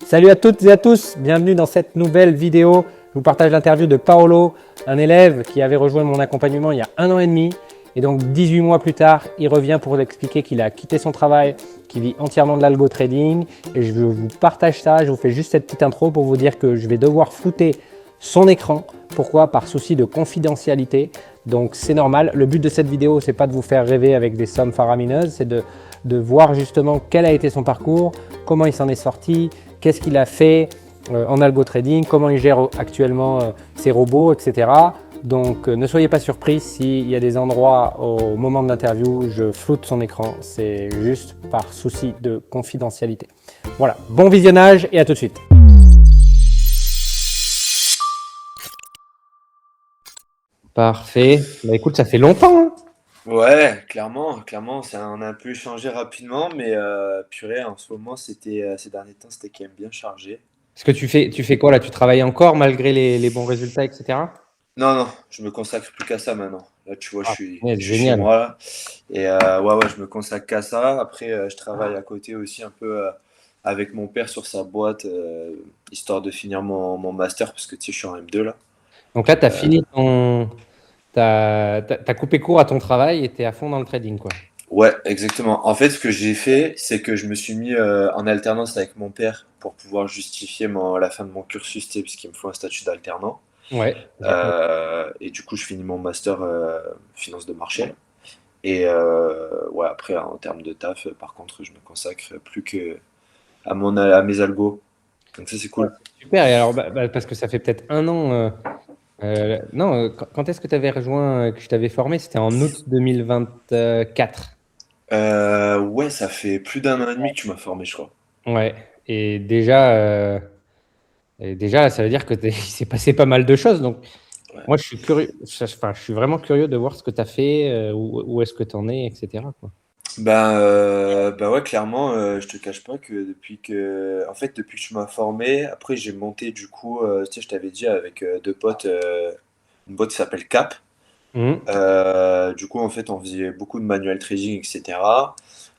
Salut à toutes et à tous, bienvenue dans cette nouvelle vidéo. Je vous partage l'interview de Paolo, un élève qui avait rejoint mon accompagnement il y a 1 an et demi. Et donc 18 mois plus tard, il revient pour expliquer qu'il a quitté son travail, qu'il vit entièrement de l'algo trading. Et je vous partage ça, je vous fais juste cette petite intro pour vous dire que je vais devoir flouter son écran. Pourquoi? Par souci de confidentialité. Donc c'est normal. Le but de cette vidéo, c'est pas de vous faire rêver avec des sommes faramineuses, c'est de voir justement quel a été son parcours, comment il s'en est sorti, qu'est-ce qu'il a fait en algo trading, comment il gère actuellement ses robots, etc. Donc ne soyez pas surpris s'il y a des endroits au moment de l'interview, je floute son écran. C'est juste par souci de confidentialité. Voilà, bon visionnage et à tout de suite. Parfait. Bah écoute, ça fait longtemps, hein. Ouais, clairement, on a un peu échangé rapidement, mais purée, en ce moment, ces derniers temps, c'était quand même bien chargé. Est-ce que tu fais quoi là? Tu travailles encore malgré les bons résultats, etc. Non, non, je me consacre plus qu'à ça maintenant. Là, tu vois, Ah, je punaise, suis chez génial. moi, là, et ouais, je me consacre qu'à ça. Après, je travaille à côté aussi un peu avec mon père sur sa boîte, histoire de finir mon master, parce que tu sais, je suis en M2 là. Donc là, tu as Euh, fini t'as coupé court à ton travail et tu es à fond dans le trading, quoi. Ouais, exactement. En fait, ce que j'ai fait, c'est que je me suis mis en alternance avec mon père pour pouvoir justifier la fin de mon cursus, tu sais, parce qu'il me faut un statut d'alternant. Ouais, j'ai compris. Et du coup, je finis mon master finance de marché. Et ouais, après, en termes de taf, par contre, je me consacre plus que à mes algos. Donc ça, c'est Ouais, cool. c'est super. Et alors, parce que ça fait peut-être 1 an. Non, quand est-ce que tu avais rejoint, que je t'avais formé? C'était en août 2024. Ouais, ça fait plus d'un an et demi que tu m'as formé, je crois. Ouais. Et déjà, ça veut dire que il s'est passé pas mal de choses. Donc, Ouais. moi, je suis curieux. Enfin, je suis vraiment curieux de voir ce que tu as fait, où est-ce que tu en es, etc., quoi. Bah ouais, clairement, je te cache pas que depuis que tu m'as formé, après j'ai monté du coup, tu sais, je t'avais dit avec deux potes, une boîte qui s'appelle Cap. Mhm. Du coup, en fait, on faisait beaucoup de manual trading, etc.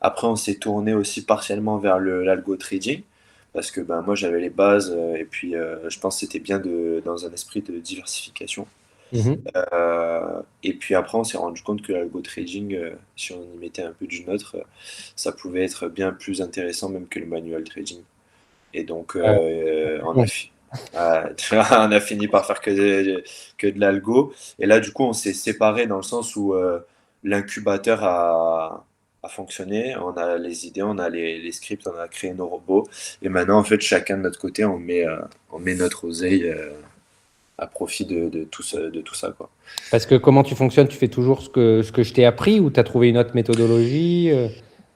Après, on s'est tourné aussi partiellement vers l'algo trading, parce que ben, moi j'avais les bases, et puis je pense que c'était bien dans un esprit de diversification. Mhm. Et puis après, on s'est rendu compte que l'algo trading, si on y mettait un peu du nôtre, ça pouvait être bien plus intéressant même que le manual trading. Et donc, Euh, on a fini par faire que de l'algo. Et là, du coup, on s'est séparés dans le sens où l'incubateur a fonctionné. On a les idées, on a les scripts, on a créé nos robots. Et maintenant, en fait, chacun de notre côté, on met notre oseille à profit de tout ça, quoi. Parce que comment tu fonctionnes? Tu fais toujours ce que je t'ai appris ou tu as trouvé une autre méthodologie?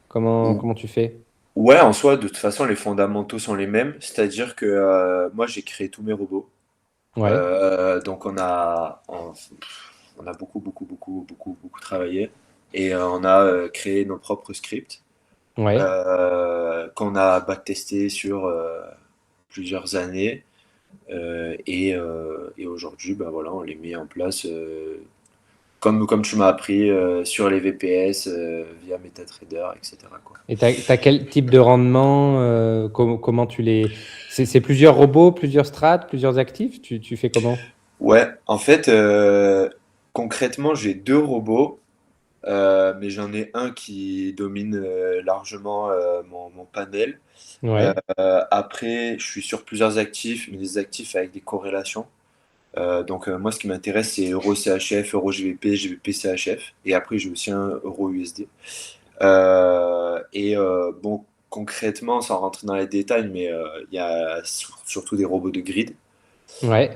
Comment tu fais? Ouais, en soi, de toute façon, les fondamentaux sont les mêmes. C'est-à-dire que moi, j'ai créé tous mes robots. Ouais, Donc, on a beaucoup, beaucoup, beaucoup, beaucoup, beaucoup travaillé. Et on a créé nos propres scripts ouais. qu'on a backtestés sur plusieurs années. Et aujourd'hui, bah, voilà, on les met en place comme tu m'as appris sur les VPS, via MetaTrader, etc., quoi. Et t'as quel type de rendement? Comment tu les... C'est plusieurs robots, plusieurs strates, plusieurs actifs? Tu fais comment? Ouais, en fait, concrètement, j'ai deux robots, mais j'en ai un qui domine largement mon panel. Ouais, Après, je suis sur plusieurs actifs, mais des actifs avec des corrélations. Donc, moi, ce qui m'intéresse, c'est Euro CHF, Euro GBP, GBP CHF. Et après, j'ai aussi un Euro USD. Bon, concrètement, sans rentrer dans les détails, mais il y a surtout des robots de grid, ouais.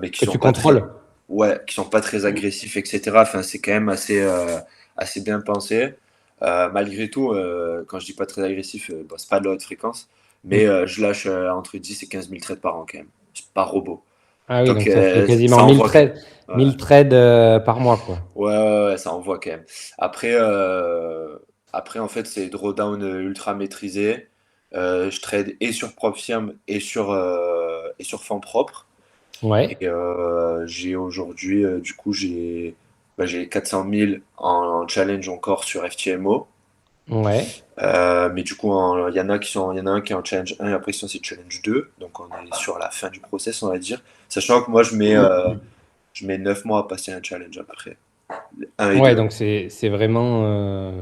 mais qui Que sont tu pas très, contrôles. ouais, qui sont pas très agressifs, etc. Enfin, c'est quand même assez bien pensé. Malgré tout, quand je dis pas très agressif, bon, c'est pas de la haute fréquence, mais Hmm. je lâche entre 10 et 15 000 trades par an quand même, par robot. Ah oui, Donc donc ça fait ça quasiment 1000 envoie. trades, Ouais. 1000 trades par mois, quoi. Ouais, ouais, ouais, ça envoie quand même. Après, en fait, c'est drawdown ultra maîtrisé. Je trade et sur propre firme et sur fonds propres. Ouais. Et j'ai aujourd'hui, du coup, j'ai 400 000 en challenge encore sur FTMO. Ouais. Mais du coup, il y en a un qui est en challenge 1 et après, sinon, c'est challenge 2. Donc, on est sur la fin du process, on va dire. Sachant que moi, je mets 9 mois à passer un challenge à peu près. Un et Ouais, 2. donc c'est vraiment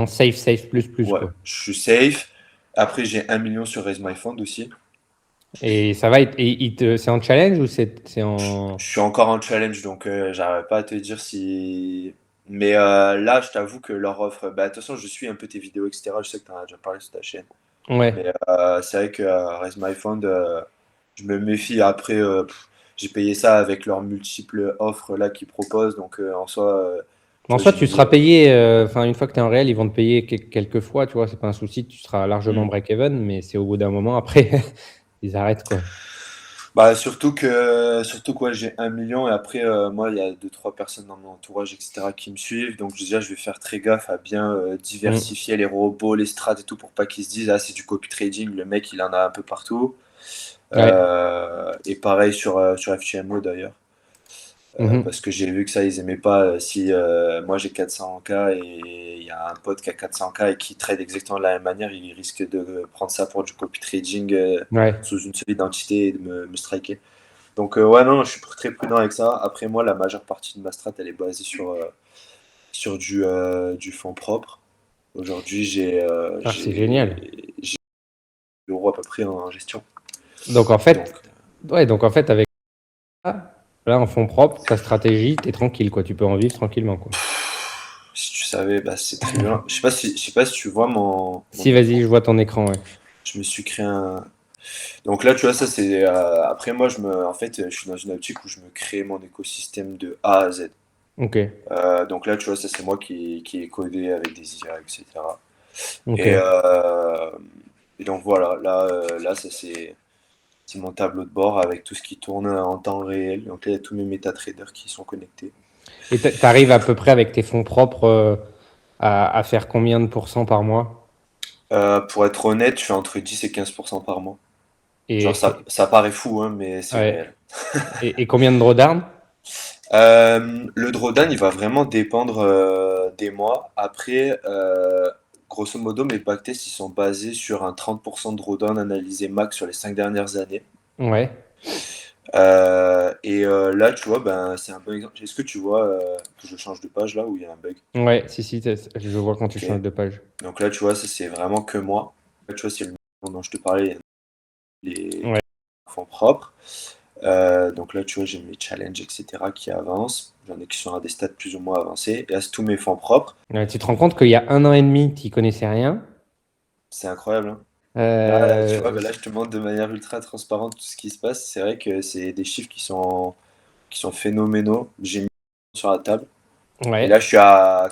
safe, safe, plus, plus, Ouais, quoi. je suis safe. Après, j'ai 1 million sur Raise My Fund aussi. Et ça va, c'est en challenge ou c'est en... Je suis encore en challenge, donc j'arrive pas à te dire si. Mais là, je t'avoue que leur offre. Bah, de toute façon, je suis un peu tes vidéos, etc. Je sais que tu en as déjà parlé sur ta chaîne. Ouais. Mais c'est vrai que Raise My Fund, je me méfie. Après, j'ai payé ça avec leurs multiples offres là qu'ils proposent. Donc en soi, tu En vois, soi, je me tu dis. seras payé, enfin, une fois que tu es en réel, ils vont te payer quelques fois, tu vois, c'est pas un souci, tu seras largement Hmm. break-even, mais c'est au bout d'un moment, après, ils arrêtent, quoi. Bah, surtout quoi, j'ai 1 million et après, moi, il y a deux, trois personnes dans mon entourage, etc., qui me suivent. Donc, déjà, je vais faire très gaffe à bien Mm. diversifier les robots, les strats et tout pour pas qu'ils se disent, ah, c'est du copy trading, le mec, il en a un peu partout. Ouais. Et pareil sur FTMO d'ailleurs. Mhm. Parce que j'ai vu que ça, ils aimaient pas. Si moi j'ai 400K et il y a un pote qui a 400K et qui trade exactement de la même manière, il risque de prendre ça pour du copy trading Ouais. sous une seule identité et de me striker. Donc ouais, non, je suis très prudent avec ça. Après moi, la majeure partie de ma strat, elle est basée sur du fonds propre. Aujourd'hui, Ah, c'est génial. j'ai l'euro à peu près en gestion. Donc, en Donc, fait, ouais, donc, en fait, avec ça, là, en fonds propres, ta stratégie, t'es tranquille, quoi, tu peux en vivre tranquillement, quoi. si tu savais, bah, c'est très bien. Je sais pas si tu vois mon Si, vas-y, écran. je vois ton écran, ouais. Je me suis créé un. Donc là, tu vois, ça c'est. Après, moi, en fait, je suis dans une optique où je me crée mon écosystème de A à Z. Ok, Donc là, tu vois, ça c'est moi qui ai codé avec des IA, etc. ok. Et, euh, et donc voilà, là ça c'est mon tableau de bord avec tout ce qui tourne en temps réel. Donc là, il y a tous mes MetaTraders qui sont connectés. Et t'arrives à peu près avec tes fonds propres à faire combien de pourcents par mois? Pour être honnête, je fais entre 10 et 15% par mois. Genre, Et, ça paraît fou, hein, mais c'est ouais. réel. Et combien de drawdown? Le drawdown, il va vraiment dépendre des mois. Après, grosso modo, mes backtests, ils sont basés sur un 30% de drawdown analysé max sur les 5 dernières années. Ouais. Là, tu vois, ben, c'est un bon exemple. Est-ce que tu vois que je change de page là où il y a un bug? Ouais, si, si, je vois quand tu Ok. changes de page. Donc là, tu vois, ça c'est vraiment que moi. Là, tu vois, c'est le moment dont je te parlais, les Ouais. fonds propres. Donc là, tu vois, j'ai mes challenges, etc. qui avancent. J'en ai qui sont à des stades plus ou moins avancés. Et là, c'est tous mes fonds propres. Ouais, tu te rends compte qu'il y a un an et demi, tu n'y connaissais rien. C'est incroyable, hein. Là, tu vois, Euh, bah, là, je te montre de manière ultra transparente tout ce qui se passe. C'est vrai que c'est des chiffres qui sont phénoménaux. J'ai mis sur la table. Et là, ouais, je suis à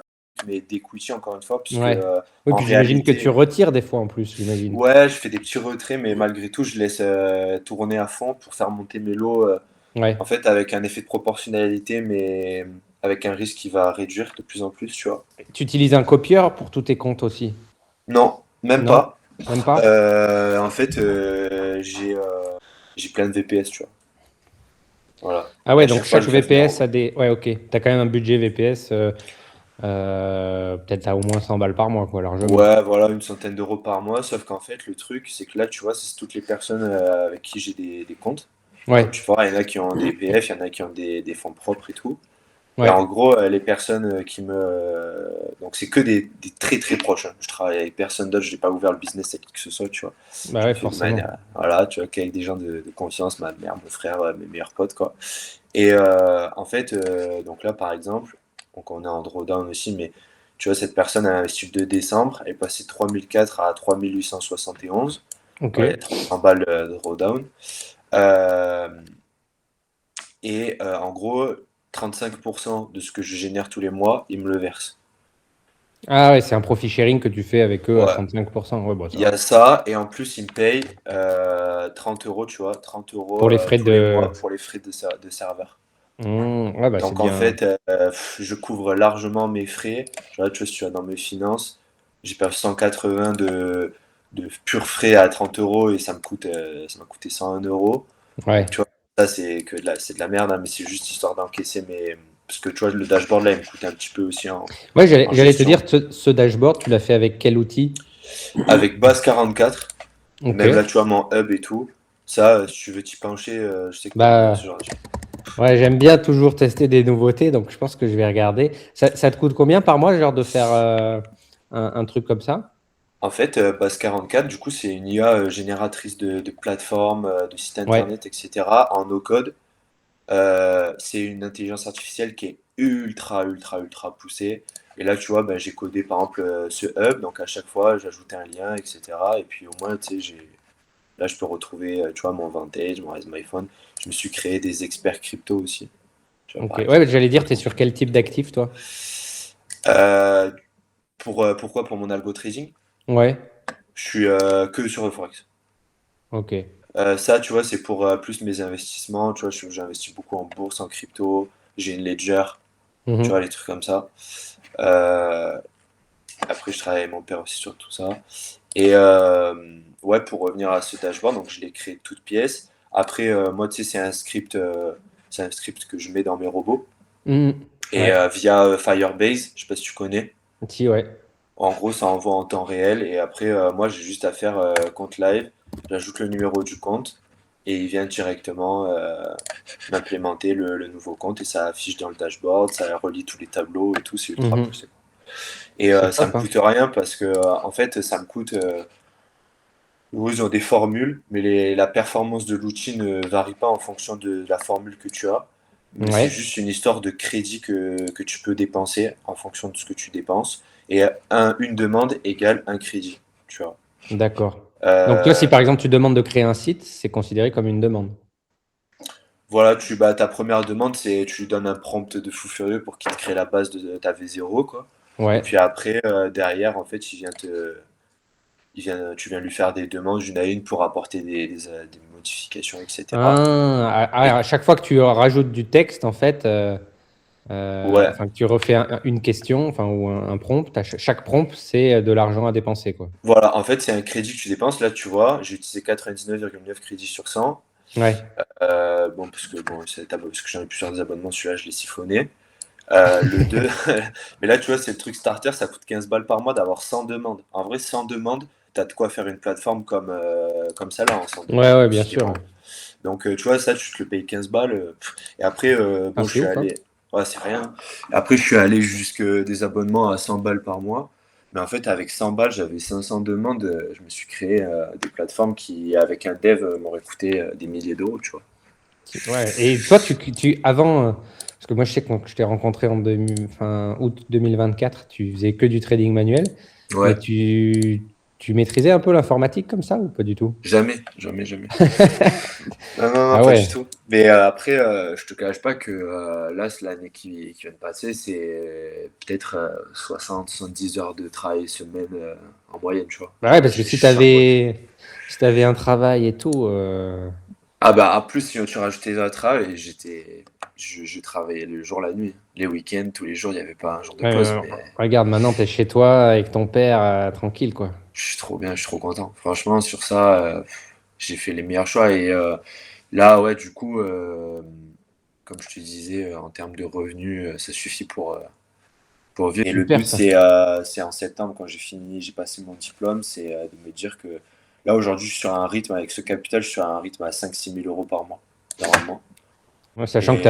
mes d'equity encore une fois, puisque ouais. Oui, en puis j'imagine que tu réalité, retires des fois en plus, j'imagine. ouais, je fais des petits retraits, mais malgré tout, je laisse tourner à fond pour faire monter mes lots, en Ouais. fait, avec un effet de proportionnalité, mais avec un risque qui va réduire de plus en plus, tu vois. Tu utilises un copieur pour tous tes comptes aussi? Non, même Non? pas. Même pas? En fait, j'ai plein de VPS, tu vois. Voilà. Ah Et ouais, à donc chaque fois, chaque je fais venir. VPS a des. Ouais, ok. T'as quand même un budget VPS, peut-être à au moins 100 balles par mois, quoi, largement. Ouais, voilà, une centaine d'euros par mois. Sauf qu'en fait, le truc, c'est que là, tu vois, c'est toutes les personnes avec qui j'ai des comptes. Comme Ouais, tu vois, il y en a qui ont des PF, il y en a qui ont des fonds propres et tout. Et en ouais. gros, les personnes donc, c'est que des très très proches, hein. Je travaille avec personne d'autre, je n'ai pas ouvert le business avec qui que ce soit, tu vois. Bah Je ouais, le fais de forcément. manière. Voilà, tu vois, qu'avec des gens de confiance, ma mère, mon frère, mes meilleurs potes, quoi. Et en fait, donc là, par exemple, donc on est en drawdown aussi, mais tu vois, cette personne a investi le 2 décembre, elle est passée de 3004 à 3871. Ok. Voilà, il y a 300 balles de drawdown. Euh, en gros, 35% de ce que je génère tous les mois, ils me le versent. Ah ouais, c'est un profit sharing que tu fais avec eux à Ouais, 35%. Ouais, bon, il ça y va. a ça, et en plus, ils me payent 30 euros, tu vois, 30 Pour euros les frais tous les de. mois pour les frais de serveur. Ouais, bah c'est Donc en bien. fait, je couvre largement mes frais. Genre, tu vois, si tu vas dans mes finances, j'ai perdu 180 de purs frais à 30 euros et ça m'a coûté 101 euros. Donc Ouais. tu vois, ça c'est de la merde, hein, mais c'est juste histoire d'encaisser parce que tu vois, le dashboard là, il me coûtait un petit peu aussi Ouais, j'allais en j'allais te gestion. dire, ce dashboard, tu l'as fait avec quel outil? Avec base 44, Ok. même là, tu vois, mon hub et tout. Ça, si tu veux t'y pencher, je sais que tu aimes bien ce Bah, genre de choses. ouais, j'aime bien toujours tester des nouveautés, donc je pense que je vais regarder. Ça te coûte combien par mois, genre, de faire un truc comme ça? En fait, base 44, du coup, c'est une IA génératrice de plateformes, de sites Ouais. internet, etc. en no-code. C'est une intelligence artificielle qui est ultra, ultra, ultra poussée. Et là, tu vois, ben, j'ai codé par exemple ce hub, donc à chaque fois, j'ajoutais un lien, etc. Et puis au moins, tu sais, là, je peux retrouver, tu vois, mon Vantage, mon Rise My Phone. Je me suis créé des experts crypto aussi, tu vois, Ok. par Ouais, mais exemple. j'allais dire, tu es sur quel type d'actif, toi? Euh, pourquoi? Pour mon algo trading, Ouais. je suis que sur le Forex. Ok. Ça, tu vois, c'est pour plus mes investissements. Tu vois, j'investis beaucoup en bourse, en crypto. J'ai une ledger, tu vois, Mhm. les trucs comme ça. Euh, Après, je travaille avec mon père aussi sur tout ça. Et ouais, pour revenir à ce dashboard, donc je l'ai créé de toutes pièces. Après, moi, tu sais, c'est un script que je mets dans mes robots. Mhm. Et Ouais. via Firebase, je sais pas si tu connais. Si, ouais. En gros, ça envoie en temps réel. Et après, moi, j'ai juste à faire compte live. J'ajoute le numéro du compte. Et il vient directement m'implémenter le nouveau compte. Et ça affiche dans le dashboard. Ça relie tous les tableaux et tout. C'est ultra Mhm. poussé. Et C'est ça me top, hein. coûte rien parce que, en fait, ça me coûte. Ils ont des formules, mais la performance de l'outil ne varie pas en fonction de la formule que tu as. Mais c'est Ouais. juste une histoire de crédit que tu peux dépenser en fonction de ce que tu dépenses. Et une demande égale un crédit, tu vois. D'accord. Donc, toi, si Euh, par exemple, tu demandes de créer un site, c'est considéré comme une demande. voilà, ta première demande, c'est tu lui donnes un prompt de fou furieux pour qu'il te crée la base de ta V0, quoi. Et Ouais. puis après, derrière, en fait, tu viens lui faire des demandes une à une pour apporter des modifications, etc. À chaque fois que tu rajoutes du texte, en fait, Ouais, enfin, que tu refais une question, enfin, ou un prompt, chaque prompt, c'est de l'argent à dépenser, quoi. voilà, en fait, c'est un crédit que tu dépenses. Là, tu vois, j'ai utilisé 99,9 crédits sur 100. Ouais. Bon, parce que j'en ai plus sur des abonnements, celui-là, je l'ai siphonné. Le 2, mais là, tu vois, c'est le truc starter, ça coûte 15 balles par mois d'avoir 100 demandes. En vrai, 100 demandes, t'as de quoi faire une plateforme comme ça là, en 100 Ouais, demandes, ouais, bien sûr. difficilement. Donc, tu vois, ça, tu te le payes 15 balles. Et après, Ah, bon, je c'est suis ouf, hein. allé. Ouais, c'est rien. Après, je suis allé jusque des abonnements à 100 balles par mois. Mais en fait, avec 100 balles, j'avais 500 demandes. Je me suis créé des plateformes qui, avec un dev, m'auraient coûté des milliers d'euros, tu vois. Ouais. Et toi, avant, parce que moi, je sais que quand je t'ai rencontré fin, août 2024, tu faisais que du trading manuel, mais Ouais, tu maîtrisais un peu l'informatique comme ça ou pas du tout? jamais, jamais, jamais. Non, non, non, Ah pas du ouais. tout. Mais après, je te cache pas que là, c'est l'année qui vient de passer, c'est peut-être 60-70 heures de travail semaine en moyenne, tu vois. Bah ouais, parce que J'ai si charbonné. tu avais un travail et tout, Ah bah, en plus, si tu rajoutais le travail, je travaillais le jour, la nuit. Les week-ends, tous les jours, il n'y avait pas un jour de ouais, pause, mais regarde, maintenant, tu es chez toi avec ton père, tranquille, quoi. je suis trop bien, je suis trop content. Franchement, sur ça, j'ai fait les meilleurs choix. Et là, ouais, du coup, comme je te disais, en termes de revenus, ça suffit pour vivre. Et le Super, but, ça. c'est en septembre, quand j'ai passé mon diplôme, c'est de me dire que là, aujourd'hui, je suis sur un rythme, avec ce capital, je suis sur un rythme à 5 000 à 6 000 euros par mois, normalement. Ouais, sachant que Et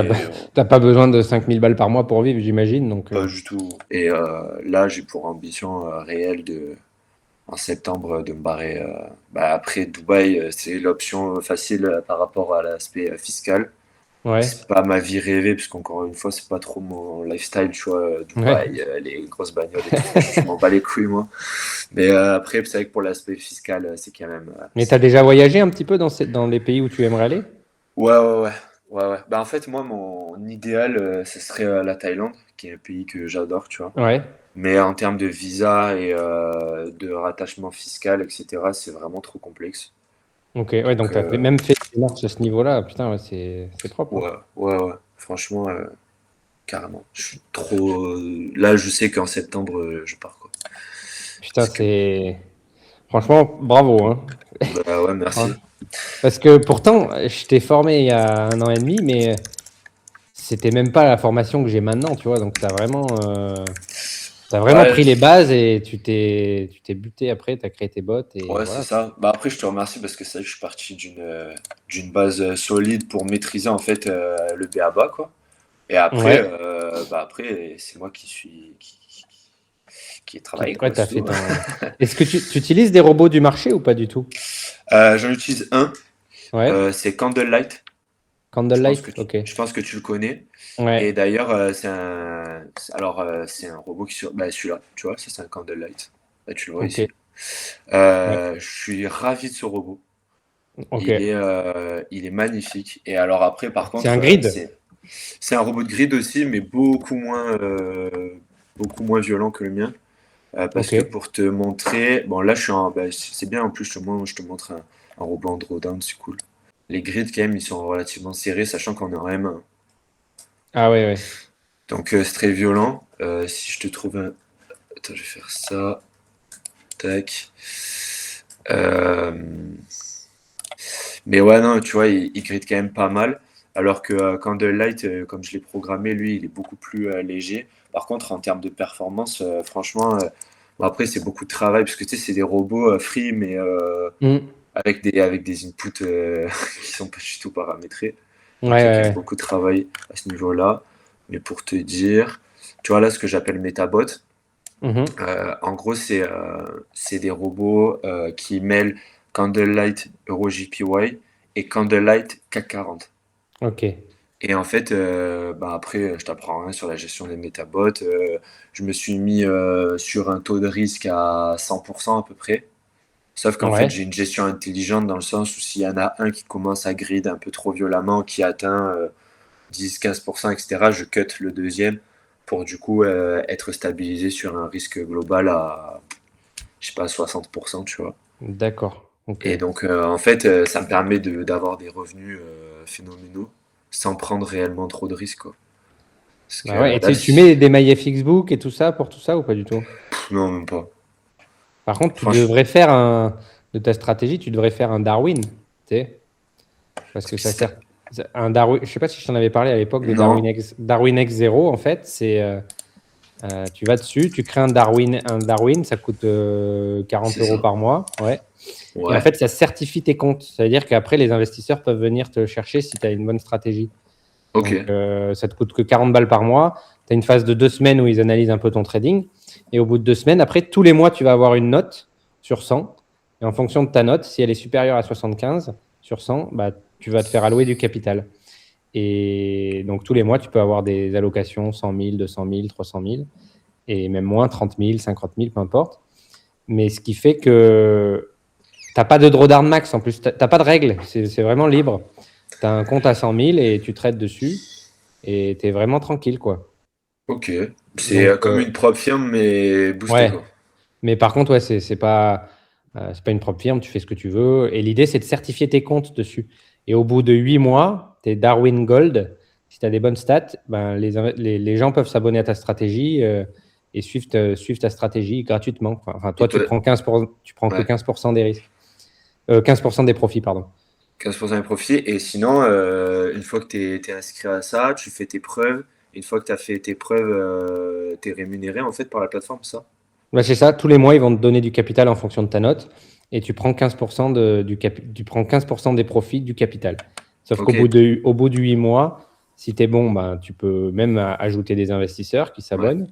t'as pas besoin de 5 000 balles par mois pour vivre, j'imagine. Donc, pas du tout. Et là, j'ai pour ambition réelle en septembre, de me barrer. Après Dubaï, c'est l'option facile par rapport à l'aspect fiscal. ouais, C'est pas ma vie rêvée, parce qu'encore une fois, c'est pas trop mon lifestyle, tu vois, ouais. Dubaï, les grosses bagnoles et tout, je m'en bats les couilles, moi. Mais après, c'est vrai que pour l'aspect fiscal, c'est quand même. Mais t'as déjà voyagé un petit peu dans les pays où tu aimerais aller? Ouais, ouais, ouais. Ouais, ouais. Bah, en fait, moi, mon idéal, ce serait la Thaïlande, qui est un pays que j'adore, tu vois. Ouais. Mais en termes de visa et de rattachement fiscal, etc., c'est vraiment trop complexe. Ok, ouais, Donc, donc même fait des démarches à ce niveau-là, putain, ouais, c'est propre, hein. ouais, ouais, ouais. Franchement, carrément. Je suis trop. Là, je sais qu'en septembre, je pars, quoi. Putain, Parce que. c'est. Franchement, bravo, hein. Bah ouais, Ouais. merci. Parce que pourtant, je t'ai formé il y a 1 an et demi, mais c'était même pas la formation que j'ai maintenant, tu vois. Donc, tu as vraiment Ouais, pris les bases et tu t'es buté après, tu as créé tes bots et ouais, c'est voilà. ça. Bah après, je te remercie parce que c'est vrai que je suis parti d'une base solide pour maîtriser en fait le BABA, quoi. Et après, Ouais, après, c'est moi qui ai travaillé, ouais, quoi, t'as c'est fait tout. ton. Est-ce que tu utilises des robots du marché ou pas du tout? J'en utilise un, Ouais, c'est Candlelight. Candlelight, ok. Je pense que tu le connais. Et Ouais, d'ailleurs, c'est un robot qui sur, bah, celui-là, tu vois, ça c'est un Candlelight. Là, tu le vois ok. ici. Ouais, Je suis ravi de ce robot. ok. Il est magnifique. Et alors après, par C'est un contre, grid? c'est un robot de grid aussi, mais beaucoup moins violent que le mien. Parce Ok. que pour te montrer, bon là je suis en, bah, c'est bien en plus, je te montre un robot Androdown, c'est cool. Les grids quand même, ils sont relativement serrés, sachant qu'on est en M1. Ah ouais, ouais. Donc c'est très violent. Si je te trouve un... Attends, je vais faire ça. Tac. Euh, Mais ouais, non, tu vois, il grid quand même pas mal. Alors que Candlelight, comme je l'ai programmé, lui, il est beaucoup plus léger. Par contre, en termes de performance, franchement, bon, après, c'est beaucoup de travail, parce que tu sais, c'est des robots free, mais Hmm. avec des inputs qui sont pas du tout paramétrés. Ouais, Donc il y a quand même ouais, beaucoup de travail à ce niveau-là. Mais pour te dire, tu vois là ce que j'appelle Metabot, ouais. Mhm. en gros c'est des robots qui mêlent Candlelight EuroJPY et Candlelight CAC 40. Ok. Et en fait, après, je t'apprends rien sur la gestion des métabots. Je me suis mis sur un taux de risque à 100% à peu près. Sauf qu'en fait, Ouais. j'ai une gestion intelligente dans le sens où s'il y en a un qui commence à grid un peu trop violemment, qui atteint 10-15%, etc., je cut le deuxième pour du coup être stabilisé sur un risque global à, je sais pas, 60%, tu vois. D'accord. Ok. Et donc, en fait, ça me permet d'avoir des revenus phénoménaux sans prendre réellement trop de risques, quoi. Parce que Bah ouais. Et là, tu mets des mailles Facebook et tout ça pour tout ça ou pas du tout? non, même pas. Par contre, tu Franchement, devrais faire de ta stratégie, tu devrais faire un Darwin, tu sais, parce que ça sert. Un Darwin, je sais pas si je t'en avais parlé à l'époque de non, Darwin X0, en fait, tu vas dessus, tu crées un Darwin, ça coûte 40 c'est euros ça. par mois, ouais. Et en Ouais, fait, ça certifie tes comptes. Ça veut dire qu'après, les investisseurs peuvent venir te chercher si tu as une bonne stratégie. ok. Donc, ça te coûte que 40 balles par mois. Tu as une phase de 2 semaines où ils analysent un peu ton trading. Et au bout de 2 semaines, après, tous les mois, tu vas avoir une note sur 100. Et en fonction de ta note, si elle est supérieure à 75 sur 100, bah, tu vas te faire allouer du capital. Et donc, tous les mois, tu peux avoir des allocations 100 000, 200 000, 300 000, et même moins 30 000, 50 000, peu importe. Mais ce qui fait que tu n'as pas de drawdown max en plus. Tu n'as pas de règles. C'est vraiment libre. Tu as un compte à 100 000 et tu traites dessus et tu es vraiment tranquille, quoi. Ok. C'est Donc, comme une propre firme, mais boosté, ouais. quoi. Mais par contre, ouais, c'est pas une propre firme, tu fais ce que tu veux. Et l'idée, c'est de certifier tes comptes dessus. Et au bout de 8 mois, tu es Darwin Gold. Si tu as des bonnes stats, ben, les gens peuvent s'abonner à ta stratégie et suivre ta stratégie gratuitement. Enfin, toi, Et toi, tu prends que ouais, 15% des risques. 15% des profits, pardon. 15% des profits. Et sinon, une fois que tu es inscrit à ça, tu fais tes preuves. Une fois que tu as fait tes preuves, tu es rémunéré en fait par la plateforme, ça? Ouais, c'est ça. Tous les mois, ils vont te donner du capital en fonction de ta note et tu prends 15%, tu prends 15% des profits du capital. Sauf qu'au Ok, bout de 8 mois, si tu es bon, ben, tu peux même ajouter des investisseurs qui ouais. s'abonnent.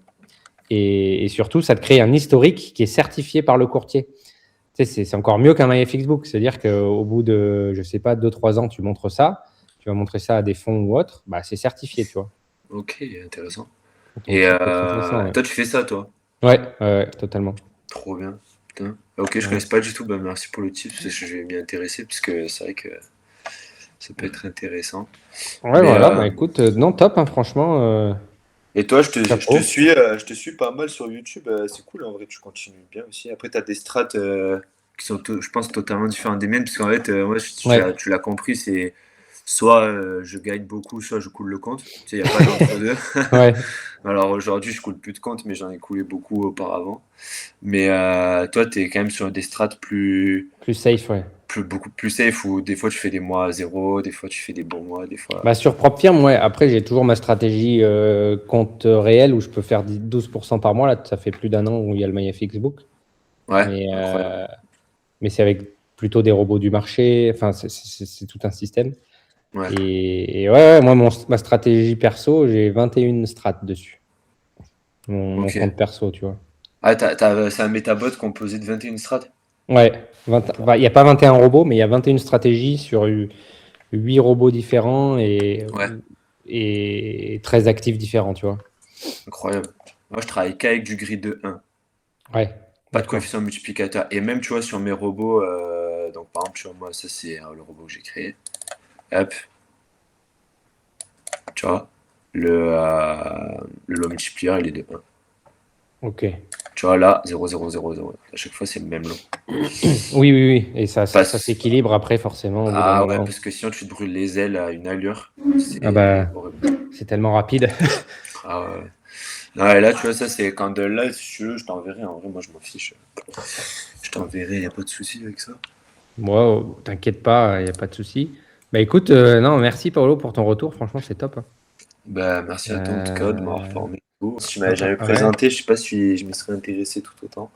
Et surtout, ça te crée un historique qui est certifié par le courtier. Tu sais, c'est encore mieux qu'un MyFXBook. C'est-à-dire qu'au bout de, je sais pas, 2, 3 ans, tu montres ça, tu vas montrer ça à des fonds ou autres, bah, c'est certifié, tu vois. Ok, intéressant. Donc, Et ça peut être intéressant. Ouais, toi, tu fais ça, toi? ouais, ouais, ouais, totalement. Trop bien. Putain. Ok, je Ouais, connais pas du tout. Bah, merci pour le tip, parce que je vais m'y intéresser, parce que c'est vrai que ça peut être intéressant. ouais, Mais voilà. Bah, écoute, non, top, hein, franchement. et toi, Chapeau. je te suis pas mal sur YouTube. C'est cool, en vrai, tu continues bien aussi. Après, tu as des strates qui sont, je pense, totalement différentes des miennes, parce qu'en fait, moi, Ouais, tu l'as compris, c'est soit je gagne beaucoup, soit je coule le compte. Tu sais, il n'y a pas d'entre-deux. ouais, Alors aujourd'hui, je coule plus de compte, mais j'en ai coulé beaucoup auparavant. Mais toi, tu es quand même sur des strates plus, plus safe, ouais. beaucoup plus safe où des fois tu fais des mois à zéro, des fois tu fais des bons mois, des fois. Bah, sur PropFirm, ouais. Après, j'ai toujours ma stratégie compte réel où je peux faire 12% par mois. Là, ça fait plus d'un an où il y a le MyFX Book. Ouais, Mais, incroyable. mais c'est avec plutôt des robots du marché. Enfin, c'est tout un système. Ouais, Et ouais, moi, ma stratégie perso, j'ai 21 strats dessus. Mon ok. compte perso, tu vois. Ah, c'est un métabot composé de 21 strats? Ouais, il n'y a pas 21 robots, mais il y a 21 stratégies sur 8 robots différents Ouais, et 13 actifs différents, tu vois. incroyable. Moi, je travaille qu'avec du grid de 1. Ouais, Pas de d'accord. coefficient multiplicateur. Et même, tu vois, sur mes robots, donc par exemple, tu vois, moi, ça, c'est le robot que j'ai créé. Hop, tu vois, le lot multiplier, il est de 1. Ok. Tu vois, là, 0, 0, 0, 0. À chaque fois, c'est le même lot. Oui, oui, oui. Et ça Parce... s'équilibre après, forcément, au bout d'un Ah ouais, moment. parce que sinon, tu te brûles les ailes à une allure. Ah C'est bah, horrible. c'est tellement rapide. Ah ouais. Ah, et là, tu vois, ça, c'est quand de là, si tu veux, je t'enverrai. En vrai, moi, je m'en fiche. Je t'enverrai, y a pas de souci avec ça. Moi, t'inquiète pas, il n'y a pas de souci. Bah écoute, non, merci Paolo pour ton retour. Franchement, c'est top, hein. Bah, merci à toi, en tout cas, de m'avoir Euh, formé. Si tu m'avais jamais ouais. présenté, je sais pas si je me serais intéressé tout autant.